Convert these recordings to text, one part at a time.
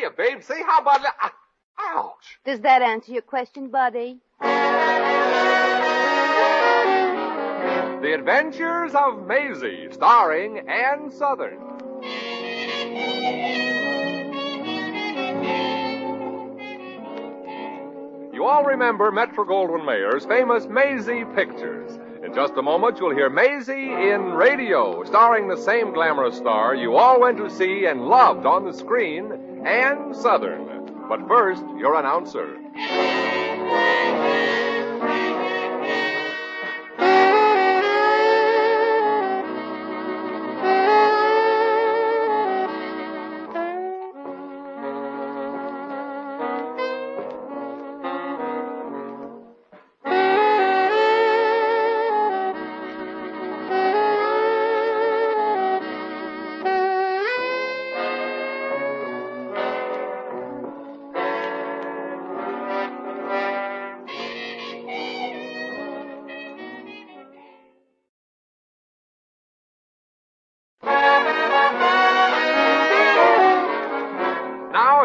hiya, babe. Say, how about that? Ouch. Does that answer your question, buddy? The Adventures of Maisie, starring Ann Sothern. You all remember Metro-Goldwyn-Mayer's famous Maisie pictures. In just a moment, you'll hear Maisie in radio, starring the same glamorous star you all went to see and loved on the screen, Ann Sothern. But first, your announcer.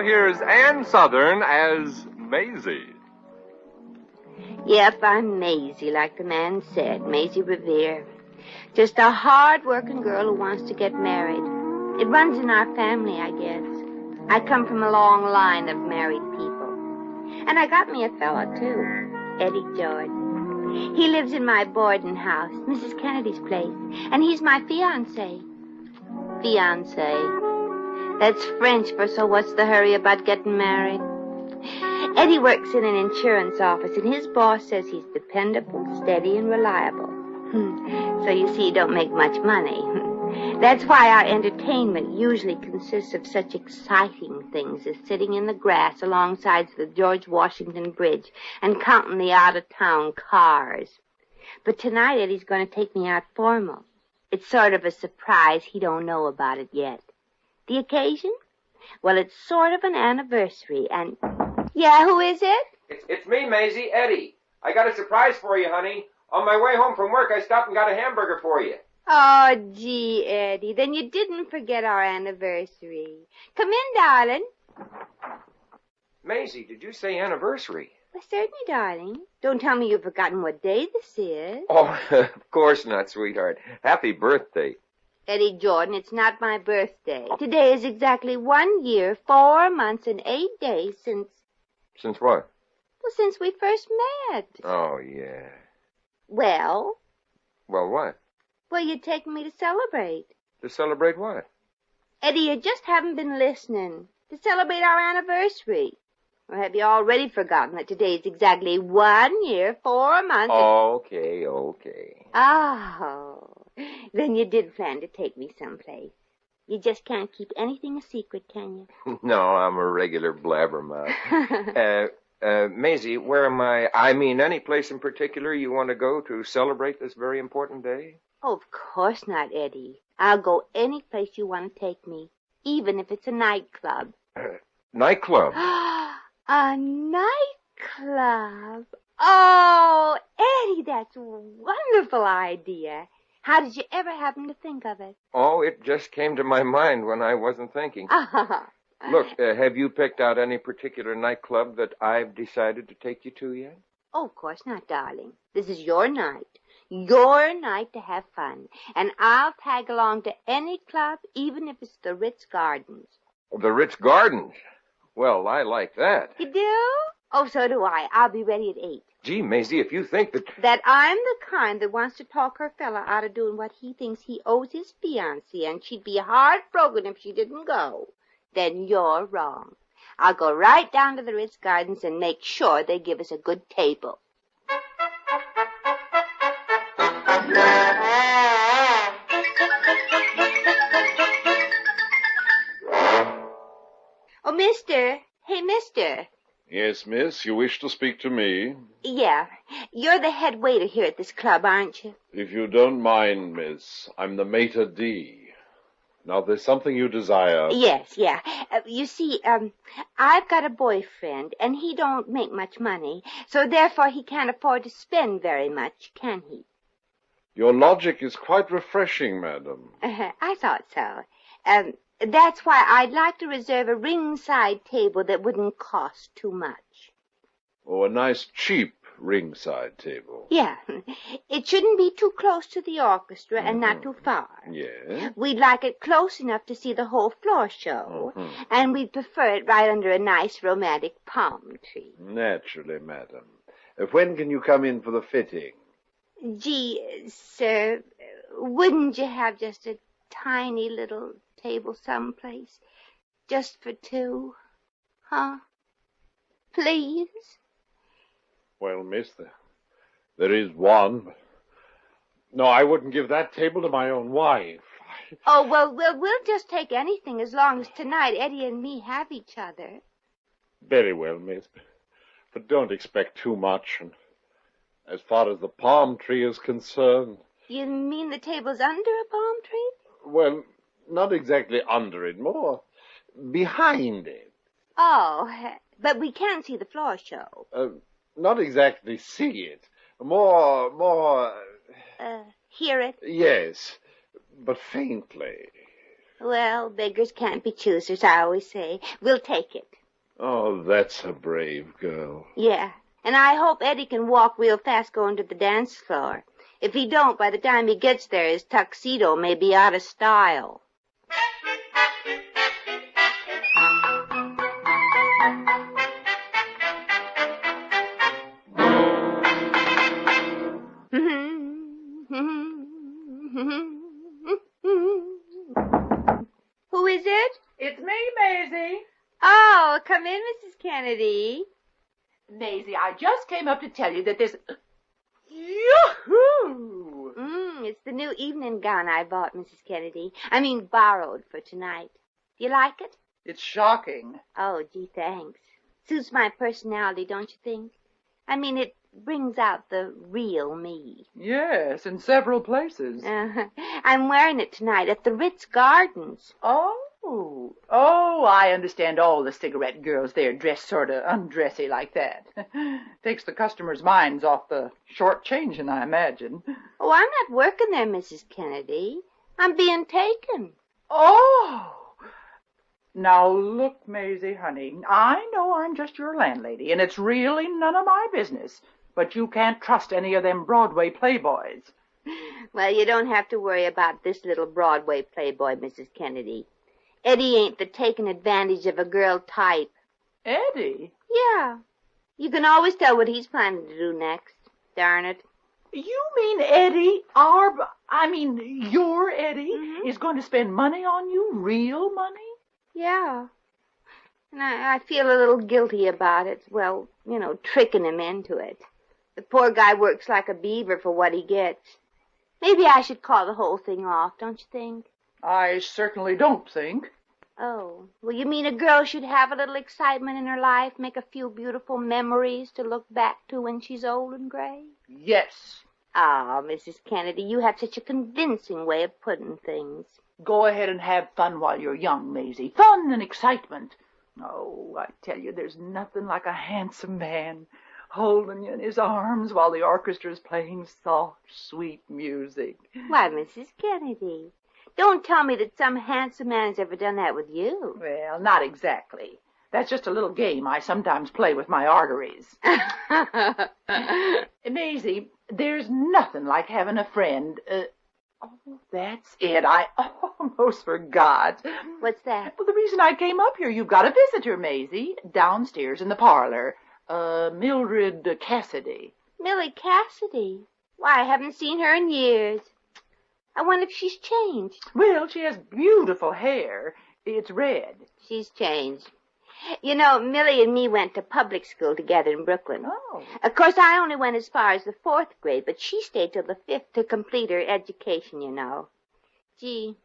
Here's Ann Sothern as Maisie. Yep, I'm Maisie, like the man said, Maisie Revere. Just a hard-working girl who wants to get married. It runs in our family, I guess. I come from a long line of married people. And I got me a fella, too, Eddie Jordan. He lives in my boarding house, Mrs. Kennedy's place, and he's my fiancé. Fiancé. That's French for so what's the hurry about getting married? Eddie works in an insurance office, and his boss says he's dependable, steady, and reliable. So you see, he don't make much money. That's why our entertainment usually consists of such exciting things as sitting in the grass alongside the George Washington Bridge and counting the out-of-town cars. But tonight Eddie's going to take me out formal. It's sort of a surprise. He don't know about it yet. The occasion? Well, it's sort of an anniversary, and... Yeah, who is it? It's me, Maisie, Eddie. I got a surprise for you, honey. On my way home from work, I stopped and got a hamburger for you. Oh, gee, Eddie, then you didn't forget our anniversary. Come in, darling. Maisie, did you say anniversary? Well, certainly, darling. Don't tell me you've forgotten what day this is. Oh, of course not, sweetheart. Happy birthday. Eddie Jordan, it's not my birthday. Today is exactly 1 year, 4 months, and 8 days since... Since what? Well, since we first met. Oh, yeah. Well? Well, what? Well, you're taking me to celebrate. To celebrate what? Eddie, you just haven't been listening. To celebrate our anniversary. Or have you already forgotten that today is exactly 1 year, 4 months... Okay. Oh... Then you did plan to take me someplace. You just can't keep anything a secret, can you? No, I'm a regular blabbermouth. Maisie, where am I? I mean, any place in particular you want to go to celebrate this very important day? Oh, of course not, Eddie. I'll go any place you want to take me, even if it's a nightclub. Nightclub? A nightclub? Oh, Eddie, that's a wonderful idea. How did you ever happen to think of it? Oh, it just came to my mind when I wasn't thinking. Look, have you picked out any particular nightclub that I've decided to take you to yet? Oh, of course not, darling. This is your night. Your night to have fun. And I'll tag along to any club, even if it's the Ritz Gardens. The Ritz Gardens? Well, I like that. You do? Oh, so do I. I'll be ready at 8. Gee, Maisie, if you think that... That I'm the kind that wants to talk her fella out of doing what he thinks he owes his fiancée, and she'd be heartbroken if she didn't go, then you're wrong. I'll go right down to the Ritz Gardens and make sure they give us a good table. Oh, mister. Hey, mister. Yes, miss, you wish to speak to me? Yeah. You're the head waiter here at this club, aren't you? If you don't mind, miss, I'm the maitre d'. Now, there's something you desire. Yes, yeah. You see, I've got a boyfriend, and he don't make much money, so therefore he can't afford to spend very much, can he? Your logic is quite refreshing, madam. I thought so. That's why I'd like to reserve a ringside table that wouldn't cost too much. Oh, a nice cheap ringside table. Yeah. It shouldn't be too close to the orchestra and not too far. Yeah. We'd like it close enough to see the whole floor show. And we'd prefer it right under a nice romantic palm tree. Naturally, madam. When can you come in for the fitting? Gee, sir, wouldn't you have just a tiny little table someplace? Just for two? Huh? Please? Well, miss, there is one. No, I wouldn't give that table to my own wife. Oh, well, we'll just take anything as long as tonight Eddie and me have each other. Very well, miss. But don't expect too much. And as far as the palm tree is concerned... You mean the table's under a palm tree? Well, not exactly under it, more behind it. Oh, but we can see the floor show. Not exactly see it. More... Hear it? Yes, but faintly. Well, beggars can't be choosers, I always say. We'll take it. Oh, that's a brave girl. Yeah, and I hope Eddie can walk real fast going to the dance floor. If he don't, by the time he gets there, his tuxedo may be out of style. Who is it? It's me, Maisie. Oh, come in, Mrs. Kennedy. Maisie, I just came up to tell you that this... Yoo-hoo! It's the new evening gown I bought, Mrs. Kennedy. I mean, borrowed for tonight. Do you like it? It's shocking. Oh, gee, thanks. Suits my personality, don't you think? I mean, it brings out the real me. Yes, in several places. I'm wearing it tonight at the Ritz Gardens. Oh, I understand all the cigarette girls there dress sort of undressy like that. Takes the customers' minds off the short changing, I imagine. Oh, I'm not working there, Mrs. Kennedy. I'm being taken. Oh! Now, look, Maisie, honey, I know I'm just your landlady, and it's really none of my business, but you can't trust any of them Broadway playboys. Well, you don't have to worry about this little Broadway playboy, Mrs. Kennedy. Eddie ain't the taking advantage of a girl type. Eddie? Yeah. You can always tell what he's planning to do next. Darn it. You mean Eddie, your Eddie, is going to spend money on you? Real money? Yeah. And I feel a little guilty about it. Well, tricking him into it. The poor guy works like a beaver for what he gets. Maybe I should call the whole thing off, don't you think? I certainly don't think. Oh, well, you mean a girl should have a little excitement in her life, make a few beautiful memories to look back to when she's old and gray? Yes. Ah, Mrs. Kennedy, you have such a convincing way of putting things. Go ahead and have fun while you're young, Maisie. Fun and excitement. Oh, I tell you, there's nothing like a handsome man holding you in his arms while the orchestra's playing soft, sweet music. Why, Mrs. Kennedy, don't tell me that some handsome man's ever done that with you. Well, not exactly. That's just a little game I sometimes play with my arteries. Maisie, there's nothing like having a friend. That's it. I almost forgot. What's that? Well, the reason I came up here, you've got a visitor, Maisie, downstairs in the parlor. Mildred Cassidy. Millie Cassidy? Why, I haven't seen her in years. I wonder if she's changed. Well, she has beautiful hair. It's red. She's changed. Millie and me went to public school together in Brooklyn. Oh. Of course, I only went as far as the 4th grade, but she stayed till the 5th to complete her education, Gee,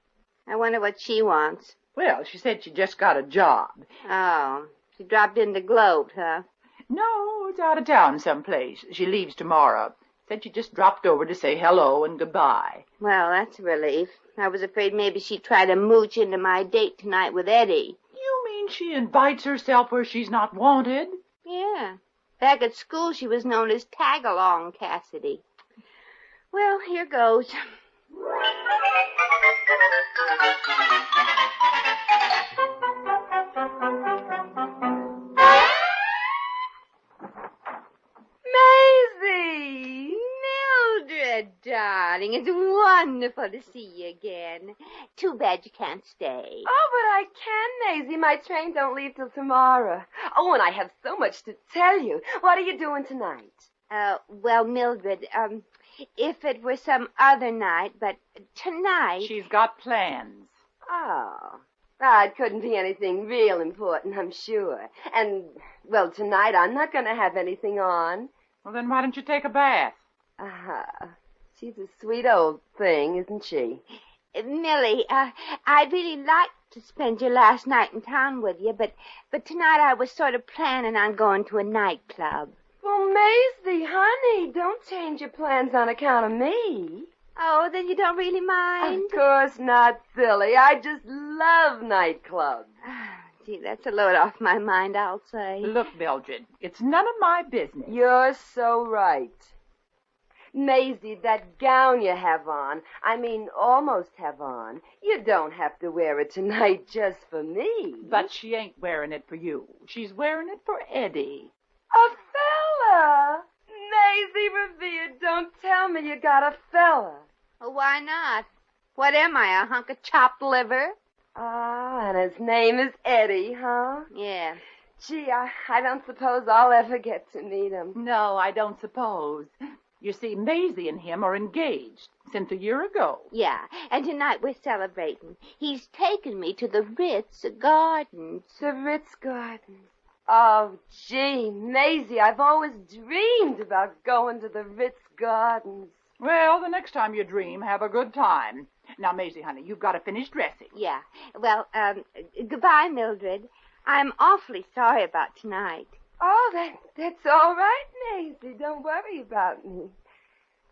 I wonder what she wants. Well, she said she just got a job. Oh, she dropped in the Globe, huh? No, it's out of town someplace. She leaves tomorrow. Said she just dropped over to say hello and goodbye. Well, that's a relief. I was afraid maybe she'd try to mooch into my date tonight with Eddie. You mean she invites herself where she's not wanted? Yeah. Back at school, she was known as Tag-Along Cassidy. Well, here goes. darling, it's wonderful to see you again. Too bad you can't stay. Oh, but I can, Maisie. My train don't leave till tomorrow. Oh, and I have so much to tell you. What are you doing tonight? Well, Mildred, if it were some other night, but tonight... She's got plans. Oh. It couldn't be anything real important, I'm sure. And, well, tonight I'm not going to have anything on. Well, then why don't you take a bath? She's a sweet old thing, isn't she? Millie, I'd really like to spend your last night in town with you, but tonight I was sort of planning on going to a nightclub. Well, Maisie, honey, don't change your plans on account of me. Oh, then you don't really mind? Of course not, silly. I just love nightclubs. Gee, that's a load off my mind, I'll say. Look, Mildred, it's none of my business. You're so right. Maisie, that gown you have on, almost have on, you don't have to wear it tonight just for me. But she ain't wearing it for you. She's wearing it for Eddie. A fella? Maisie Revere, don't tell me you got a fella. Well, why not? What am I, a hunk of chopped liver? And his name is Eddie, huh? Yeah. Gee, I don't suppose I'll ever get to meet him. No, I don't suppose. You see, Maisie and him are engaged since a year ago. Yeah, and tonight we're celebrating. He's taken me to the Ritz Gardens. The Ritz Gardens. Oh, gee, Maisie, I've always dreamed about going to the Ritz Gardens. Well, the next time you dream, have a good time. Now, Maisie, honey, you've got to finish dressing. Yeah. Well, goodbye, Mildred. I'm awfully sorry about tonight. Oh, that's all right, Maisie. Don't worry about me.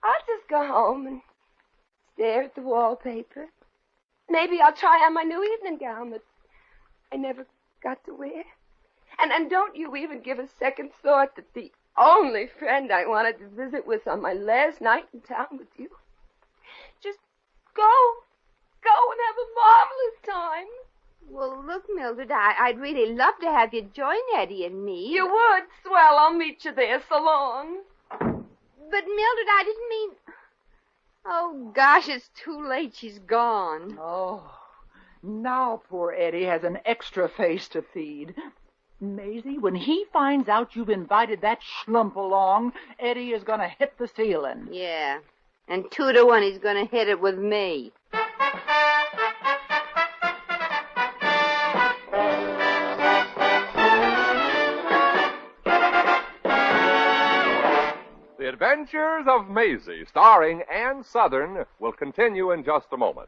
I'll just go home and stare at the wallpaper. Maybe I'll try on my new evening gown that I never got to wear. And don't you even give a second thought that the only friend I wanted to visit was on my last night in town with you. Just go and have a marvelous time. Well, look, Mildred, I'd really love to have you join Eddie and me. You would? Swell, I'll meet you there. So long. But, Mildred, I didn't mean... Oh, gosh, it's too late. She's gone. Oh, now poor Eddie has an extra face to feed. Maisie, when he finds out you've invited that schlump along, Eddie is going to hit the ceiling. Yeah, and 2 to 1 he's going to hit it with me. The Adventures of Maisie, starring Ann Sothern, will continue in just a moment.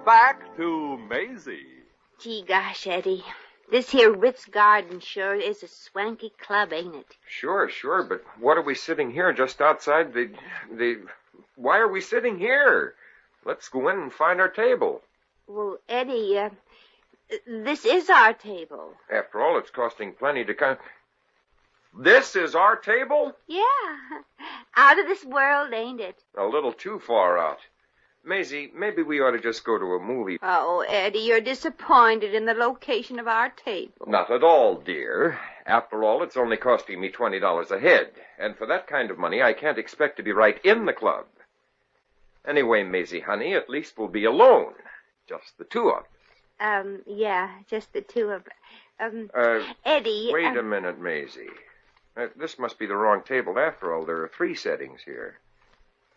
Back to Maisie. Gee, gosh, Eddie. This here Ritz Garden sure is a swanky club, ain't it? Sure, but what are we sitting here just outside the... Why are we sitting here? Let's go in and find our table. Well, Eddie, this is our table. After all, it's costing plenty to come... This is our table? Yeah. Out of this world, ain't it? A little too far out. Maisie, maybe we ought to just go to a movie. Oh, Eddie, you're disappointed in the location of our table. Not at all, dear. After all, it's only costing me $20 a head. And for that kind of money, I can't expect to be right in the club. Anyway, Maisie, honey, at least we'll be alone. Just the two of us. Yeah, just the two of us. Eddie... Wait a minute, Maisie. This must be the wrong table after all. There are 3 settings here.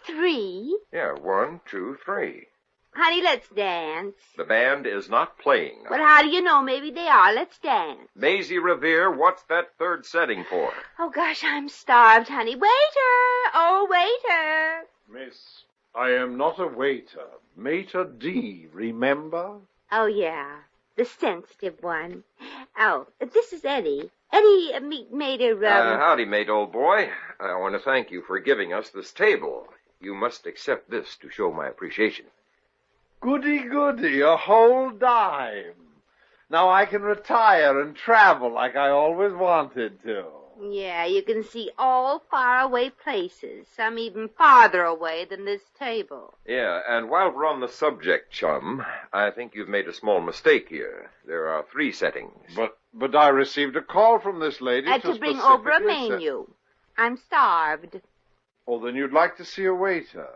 3? Yeah, 1, 2, 3. Honey, let's dance. The band is not playing now. But how do you know? Maybe they are. Let's dance. Maisie Revere, what's that 3rd setting for? Oh, gosh, I'm starved, honey. Waiter! Oh, waiter! Miss I am not a waiter. Mater D, remember? Oh, yeah. The sensitive one. Oh, this is Eddie. Eddie, made a... Howdy, mate, old boy. I want to thank you for giving us this table. You must accept this to show my appreciation. Goody, goody, a whole dime. Now I can retire and travel like I always wanted to. Yeah, you can see all faraway places, some even farther away than this table. Yeah, and while we're on the subject, chum, I think you've made a small mistake here. There are 3 settings. But I received a call from this lady to bring over a menu. I'm starved. Oh, then you'd like to see a waiter.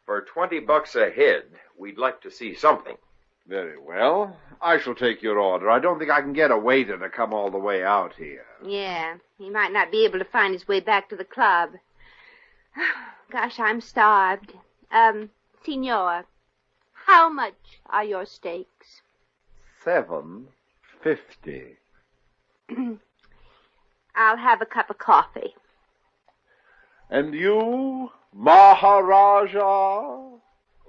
For $20 a head, we'd like to see something. Very well. I shall take your order. I don't think I can get a waiter to come all the way out here. Yeah, he might not be able to find his way back to the club. Gosh, I'm starved. Senor, how much are your steaks? $7.50. I'll have a cup of coffee. And you, Maharaja?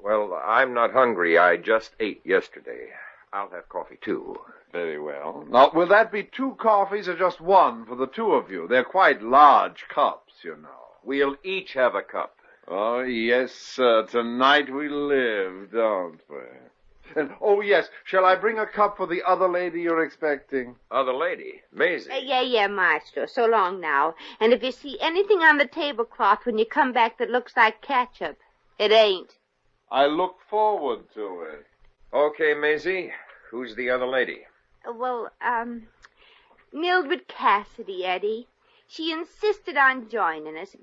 Well, I'm not hungry. I just ate yesterday. I'll have coffee, too. Very well. Now, will that be 2 coffees or just 1 for the 2 of you? They're quite large cups, you know. We'll each have a cup. Oh, yes, sir. Tonight we live, don't we? And, oh, yes, shall I bring a cup for the other lady you're expecting? Other lady? Maisie? Yeah, Maestro. So long now. And if you see anything on the tablecloth when you come back that looks like ketchup, it ain't. I look forward to it. Okay, Maisie. Who's the other lady? Well, Mildred Cassidy, Eddie. She insisted on joining us.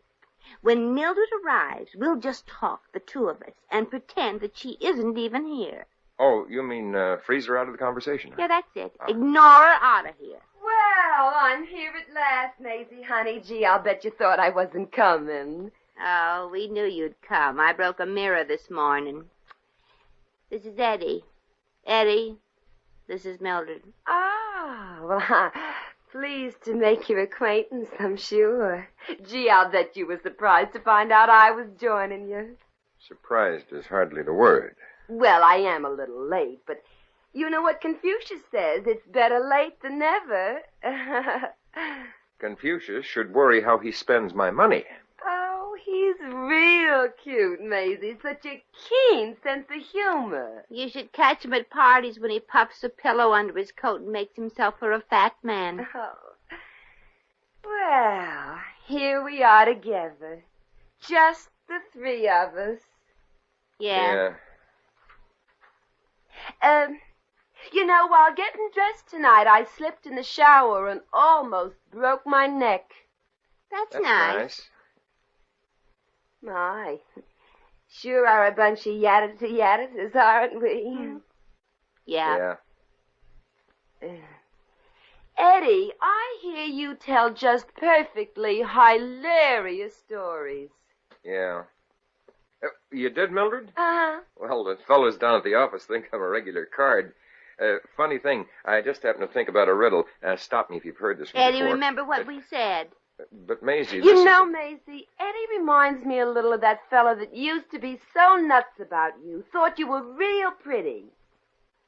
When Mildred arrives, we'll just talk, the 2 of us, and pretend that she isn't even here. Oh, you mean freeze her out of the conversation? Yeah, that's it. Ignore her out of here. Well, I'm here at last, Maisie, honey. Gee, I'll bet you thought I wasn't coming. Oh, we knew you'd come. I broke a mirror this morning. This is Eddie. Eddie, this is Mildred. Ah, well, I'm pleased to make your acquaintance, I'm sure. Gee, I'll bet you were surprised to find out I was joining you. Surprised is hardly the word. Well, I am a little late, but you know what Confucius says, it's better late than never. Confucius should worry how he spends my money. Oh, he's real cute, Maisie. Such a keen sense of humor. You should catch him at parties when he puffs a pillow under his coat and makes himself for a fat man. Oh. Well, here we are together. Just the 3 of us. Yeah. You know, while getting dressed tonight, I slipped in the shower and almost broke my neck. That's nice. My, sure are a bunch of yatters, aren't we? Yeah. Eddie, I hear you tell just perfectly hilarious stories. Yeah. You did, Mildred? Uh-huh. Well, the fellows down at the office think I'm a regular card. Funny thing, I just happened to think about a riddle. Stop me if you've heard this one Eddie, before. remember what we said. But Maisie, You know, Maisie, Eddie reminds me a little of that fella that used to be so nuts about you, thought you were real pretty.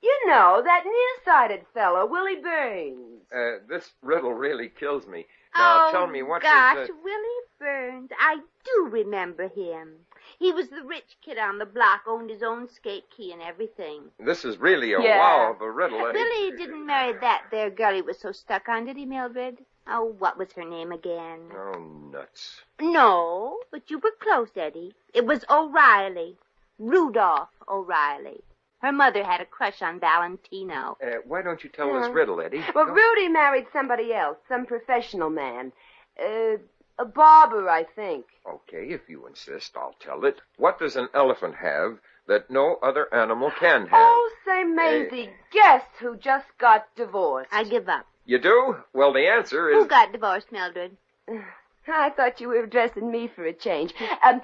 You know, that nearsighted fellow, Willie Burns. This riddle really kills me. Now, tell me, what gosh, Willie Burns. I do remember him. He was the rich kid on the block, owned his own skate key and everything. This is really a wow of a riddle. Willie didn't marry that there girl he was so stuck on, did he, Mildred? Oh, what was her name again? Oh, nuts. No, but you were close, Eddie. It was O'Reilly. Rudolph O'Reilly. Her mother had a crush on Valentino. Why don't you tell this riddle, Eddie? Well, Rudy married somebody else, some professional man. A barber, I think. Okay, if you insist, I'll tell it. What does an elephant have that no other animal can have? Oh, say, Maisie, guess who just got divorced? I give up. You do? Well, the answer is... Who got divorced, Mildred? I thought you were addressing me for a change. Herman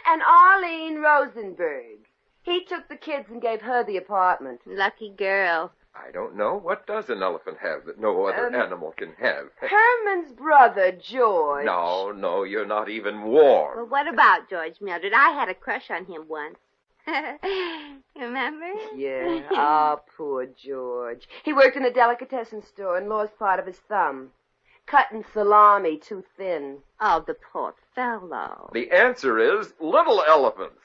and Arlene Rosenberg. He took the kids and gave her the apartment. Lucky girl. I don't know. What does an elephant have that no other animal can have? Herman's brother, George. No, you're not even warm. Well, what about George, Mildred? I had a crush on him once. Remember? Yeah. Oh, poor George. He worked in a delicatessen store and lost part of his thumb. Cutting salami too thin. Oh, the poor fellow. The answer is little elephants.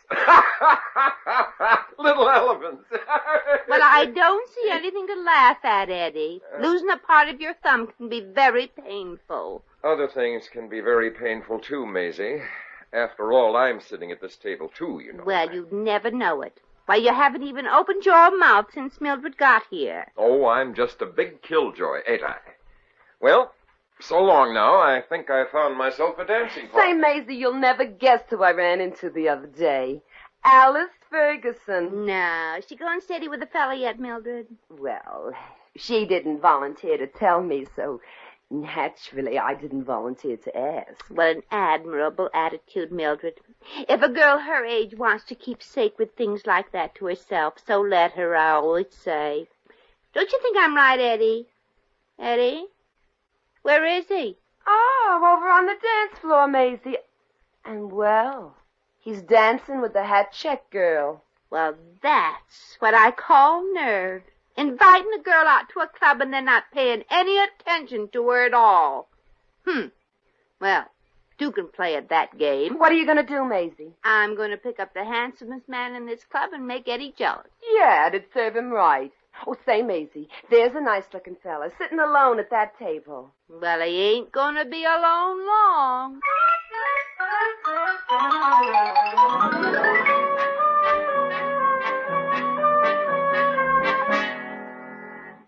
Little elephants. Well, I don't see anything to laugh at, Eddie. Losing a part of your thumb can be very painful. Other things can be very painful, too, Maisie. After all, I'm sitting at this table, too, you know. Well, you'd never know it. Why, you haven't even opened your mouth since Mildred got here. Oh, I'm just a big killjoy, ain't I? Well, so long now, I think I found myself a dancing partner. Say, Maisie, you'll never guess who I ran into the other day. Alice Ferguson. No. Is she going steady with the fella yet, Mildred? Well, she didn't volunteer to tell me, so naturally I didn't volunteer to ask. What an admirable attitude, Mildred. If a girl her age wants to keep sacred things like that to herself, so let her, I always say. Don't you think I'm right, Eddie? Eddie? Where is he? Oh, over on the dance floor, Maisie. And, well, he's dancing with the hat-check girl. Well, that's what I call nerve. Inviting a girl out to a club and then not paying any attention to her at all. Well, two can play at that game. What are you going to do, Maisie? I'm going to pick up the handsomest man in this club and make Eddie jealous. Yeah, it'd serve him right. Oh, say, Maisie, there's a nice-looking fella sitting alone at that table. Well, he ain't going to be alone long.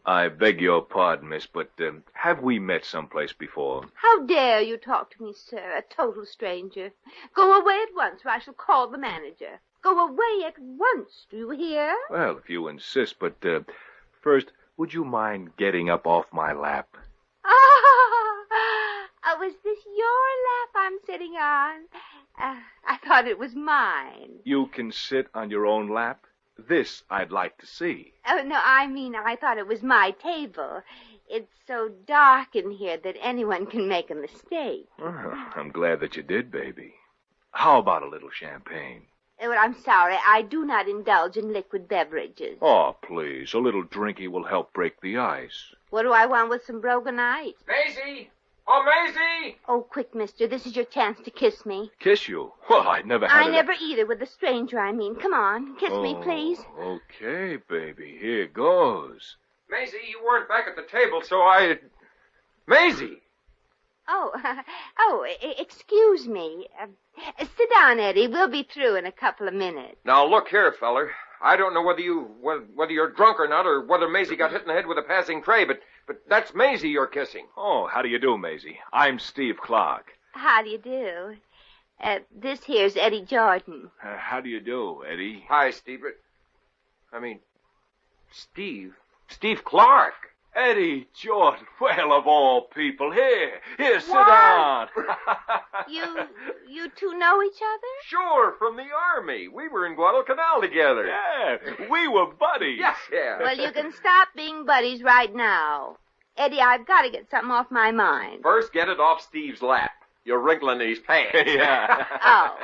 I beg your pardon, miss, but have we met someplace before? How dare you talk to me, sir, a total stranger. Go away at once, or I shall call the manager. Go away at once, do you hear? Well, if you insist, but first, would you mind getting up off my lap? Oh, is this your lap I'm sitting on? I thought it was mine. You can sit on your own lap? This I'd like to see. Oh, no, I mean, I thought it was my table. It's so dark in here that anyone can make a mistake. Oh, I'm glad that you did, baby. How about a little champagne? Well, I'm sorry. I do not indulge in liquid beverages. Oh, please. A little drinky will help break the ice. What do I want with some broken ice? Maisie! Oh, Maisie! Oh, quick, mister. This is your chance to kiss me. Kiss you? Well, I never had I never either, with a stranger, I mean. Come on, kiss me, please. Okay, baby. Here goes. Maisie, you weren't back at the table, so I... Maisie! Excuse me. Sit down, Eddie. We'll be through in a couple of minutes. Now, look here, feller. I don't know whether you're drunk or not, or whether Maisie got hit in the head with a passing tray, but that's Maisie you're kissing. Oh, how do you do, Maisie? I'm Steve Clark. How do you do? This here's Eddie Jordan. How do you do, Eddie? Hi, Steve. Steve Clark. Eddie Jordan. Well, of all people. Here, sit down. You two know each other? Sure, from the Army. We were in Guadalcanal together. Yeah, we were buddies. Yeah. Well, you can stop being buddies right now. Eddie, I've got to get something off my mind. First, get it off Steve's lap. You're wrinkling his pants. Yeah. Oh.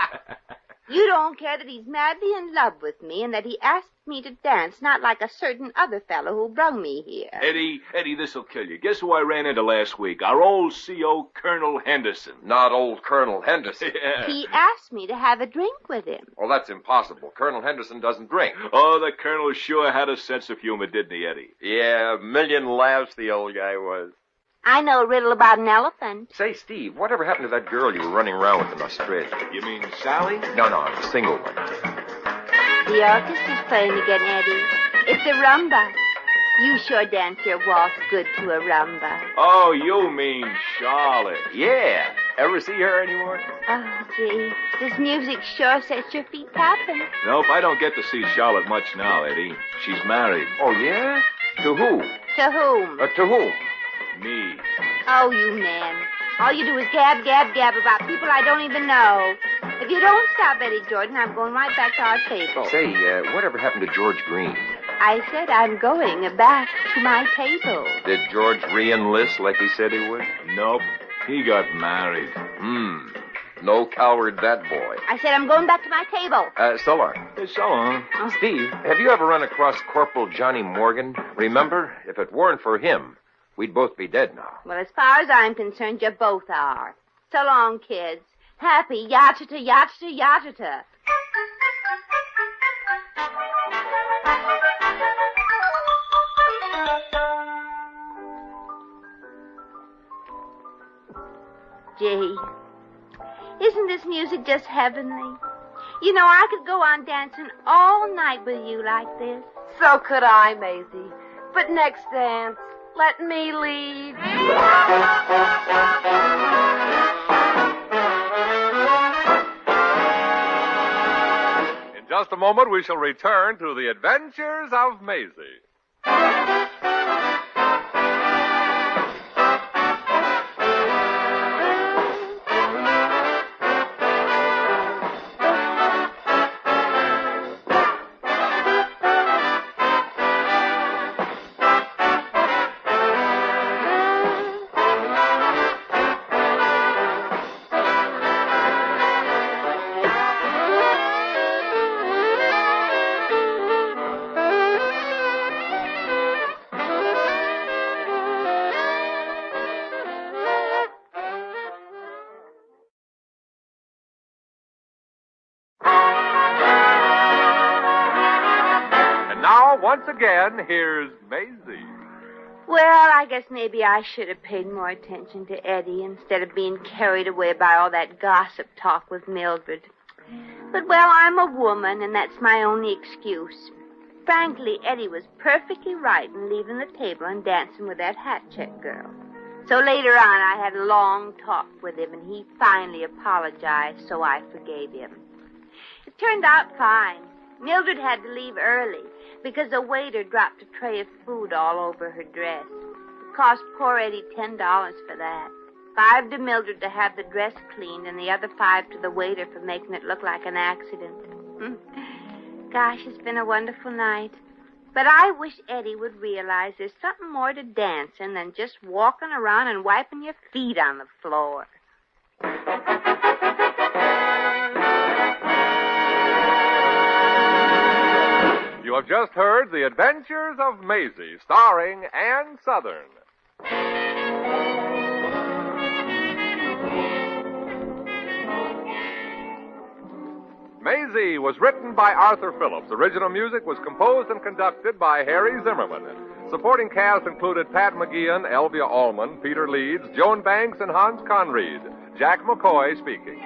You don't care that he's madly in love with me and that he asked me to dance, not like a certain other fellow who brung me here. Eddie, this'll kill you. Guess who I ran into last week? Our old CO, Colonel Henderson. Not old Colonel Henderson. Yeah. He asked me to have a drink with him. Well, that's impossible. Colonel Henderson doesn't drink. Oh, the Colonel sure had a sense of humor, didn't he, Eddie? Yeah, a million laughs the old guy was. I know a riddle about an elephant. Say, Steve, whatever happened to that girl you were running around with in Australia? You mean Sally? No, the single one. The orchestra's playing again, Eddie. It's a rumba. You sure dance your waltz good to a rumba. Oh, you mean Charlotte. Yeah. Ever see her anymore? Oh, gee. This music sure sets your feet tapping. Nope, I don't get to see Charlotte much now, Eddie. She's married. Oh, yeah? To who? To whom? To whom? Me. Oh, you men. All you do is gab about people I don't even know. If you don't stop, Eddie Jordan, I'm going right back to our table. Say, whatever happened to George Green? I said I'm going back to my table. Did George re-enlist like he said he would? Nope. He got married. No coward, that boy. I said I'm going back to my table. So long. Hey, so long. Steve, have you ever run across Corporal Johnny Morgan? Remember, if it weren't for him, we'd both be dead now. Well, as far as I'm concerned, you both are. So long, kids. Happy yachata, yachata, yachata. Gee, isn't this music just heavenly? You know, I could go on dancing all night with you like this. So could I, Maisie. But next dance, let me lead. In just a moment, we shall return to the Adventures of Maisie. Once again, here's Maisie. Well, I guess maybe I should have paid more attention to Eddie instead of being carried away by all that gossip talk with Mildred. But, well, I'm a woman, and that's my only excuse. Frankly, Eddie was perfectly right in leaving the table and dancing with that hat-check girl. So later on, I had a long talk with him, and he finally apologized, so I forgave him. It turned out fine. Mildred had to leave early because the waiter dropped a tray of food all over her dress. It cost poor Eddie $10 for that. $5 to Mildred to have the dress cleaned, and the other $5 to the waiter for making it look like an accident. Gosh, it's been a wonderful night. But I wish Eddie would realize there's something more to dancing than just walking around and wiping your feet on the floor. You have just heard The Adventures of Maisie, starring Ann Sothern. Maisie was written by Arthur Phillips. Original music was composed and conducted by Harry Zimmerman. Supporting cast included Pat McGeehan, Elvira Allman, Peter Leeds, Joan Banks, and Hans Conreid. Jack McCoy speaking.